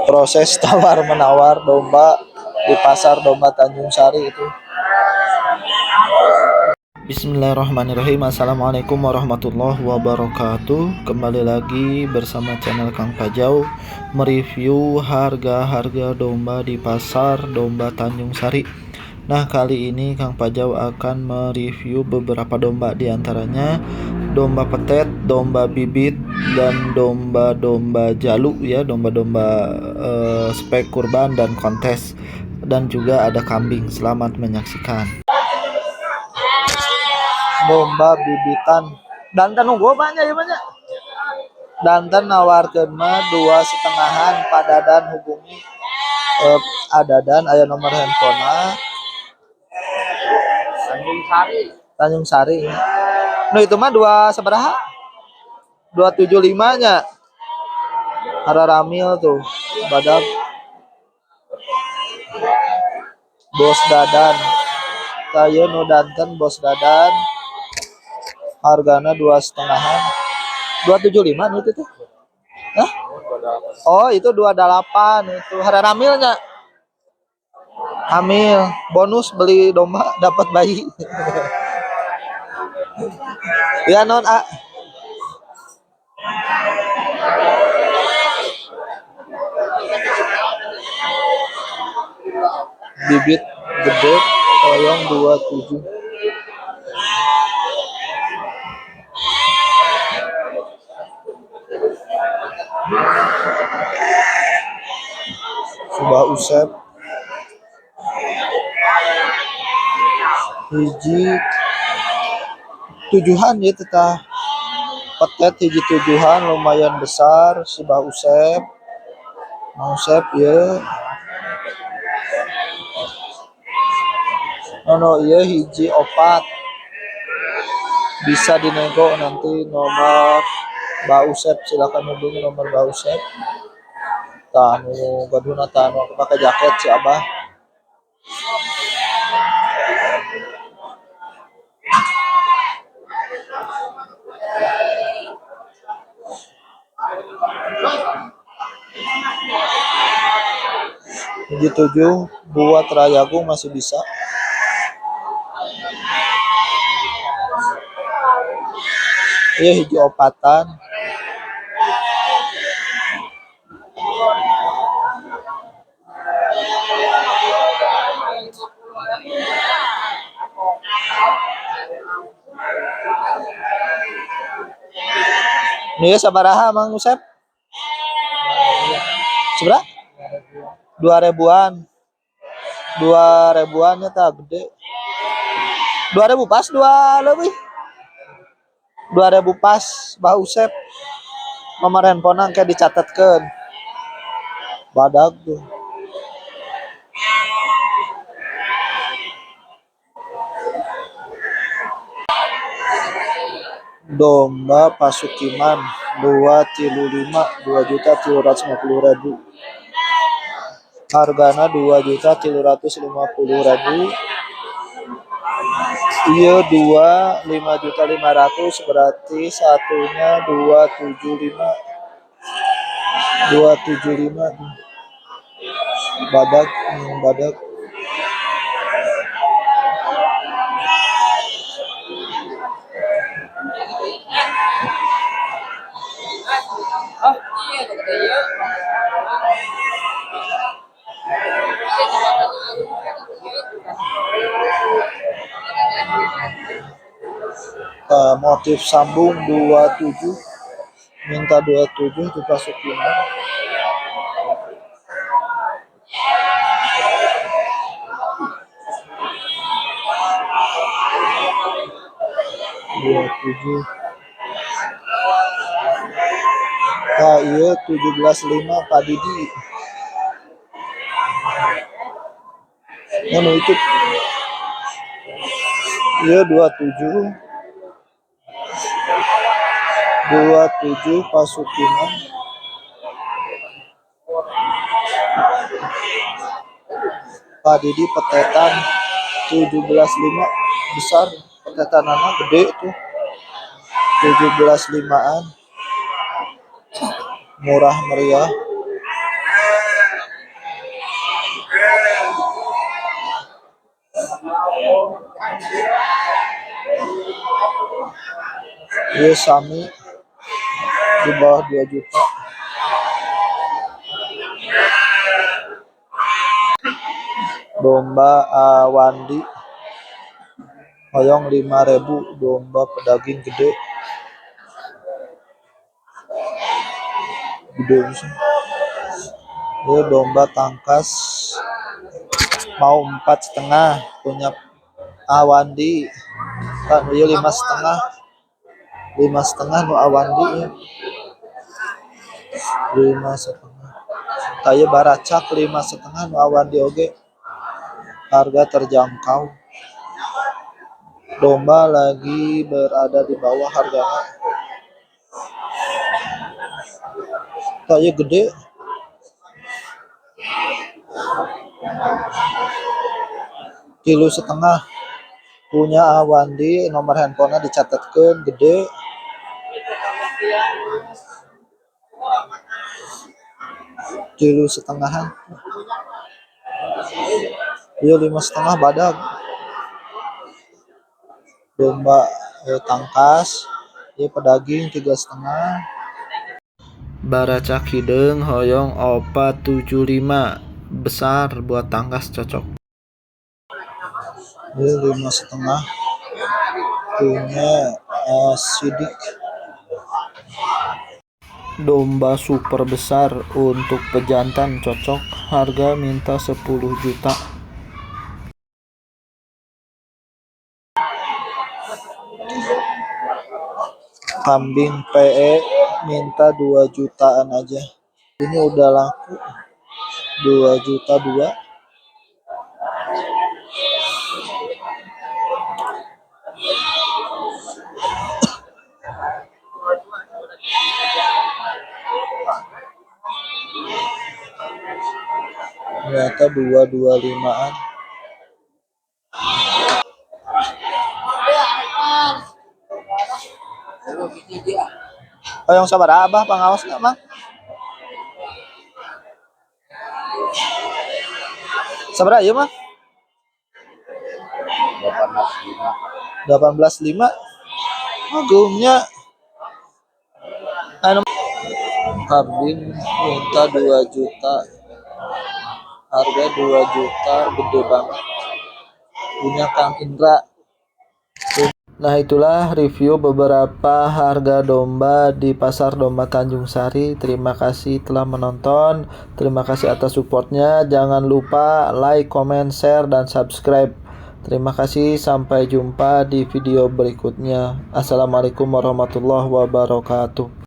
Proses tawar menawar domba di pasar domba Tanjung Sari itu. Bismillahirrahmanirrahim. Assalamualaikum warahmatullahi wabarakatuh. Kembali lagi bersama channel Kang Pajau, mereview harga-harga domba di pasar domba Tanjung Sari. Nah, kali ini Kang Pajau akan mereview beberapa domba, diantaranya domba petet, domba bibit, dan domba-domba jalu ya, domba-domba spek kurban dan kontes, dan juga ada kambing. Selamat menyaksikan. Domba bibitan danten unggul banyak ya, banyak danten nawarkeun mah 2,5an padadan, hubungi adadan aya nomor handphone Tanjung Sari. Nah itu mah 2 sabaraha 275 nya Hararamil tuh badak bos dadan saya nu danten bos dadan hargana 2,5an 275 itu tuh. Hah? Oh itu 28 itu hararamilnya. Hamil bonus beli domba dapat bayi. Ya non a bibit gede toyong 27. Subah usep hiji 7-an ya tetah petet hiji 7-an lumayan besar. Subah usep usep ya nono iya hiji 4 bisa dinego nanti nomor Mbak Usep, silakan hubungi nomor Mbak Usep. Tanu gaduna tanu aku pakai jaket si Abah. Hiji 7 buat Rayagung masih bisa. Iya hiji 4-an. Nih sabaraha Mang Usep? Seberapa? 2.000-an. 2.000-an ya tak gede. 2.000 pas 2 lebih. 2.000 pas Mbak Usep. Nomor handphone kayak dicatatkan. Badag tuh. Domba Pasukiman 2,5 2.350.000. Hargana 2.350.000. Iya 5.500.000 berarti satunya 275 badak badak. Motif sambung 27 minta 27 dipasukin 27. Nah iya 17,5 Pak Didi. Nah itu iya 27 Pasukinan. Pak Didi petetan 17,5 besar, petetanana gede tuh 17,5an. murah meriah. Ieu sami di bawah 2 juta. Domba awandi hoyong 5.000. Domba pedaging gede bisa. Ini domba tangkas mau 4,5 punya awandi kan. Iya 5,5 nu awandi ya. 5,5 kayak baracak 5,5 nu awandi oge. Harga terjangkau. Domba lagi berada di bawah harganya. Kayak gede. Kilo setengah punya awandi, nomor handphonenya dicatatkan gede. Kilo setengahan. Iya 5,5 badag. Domba tangkas ya pedaging 3,5. Baracak hideung hoyong 475 besar buat tangkas cocok. Ini 5,5 punya sidik. Domba super besar untuk pejantan cocok, harga minta 10 juta. Kambing PE minta 2 jutaan aja. Ini udah laku 2 juta 2. Ternyata 225-an. Oh yang sabar abah pengawas nggak mang? Sabar aja mah. 18,5. Agumnya. Kambing minta 2 juta. Harga 2 juta gede banget. Punya Kang Indra. Nah itulah review beberapa harga domba di Pasar Domba Tanjung Sari. Terima kasih telah menonton. Terima kasih atas supportnya. Jangan lupa like, comment, share, dan subscribe. Terima kasih. Sampai jumpa di video berikutnya. Assalamualaikum warahmatullahi wabarakatuh.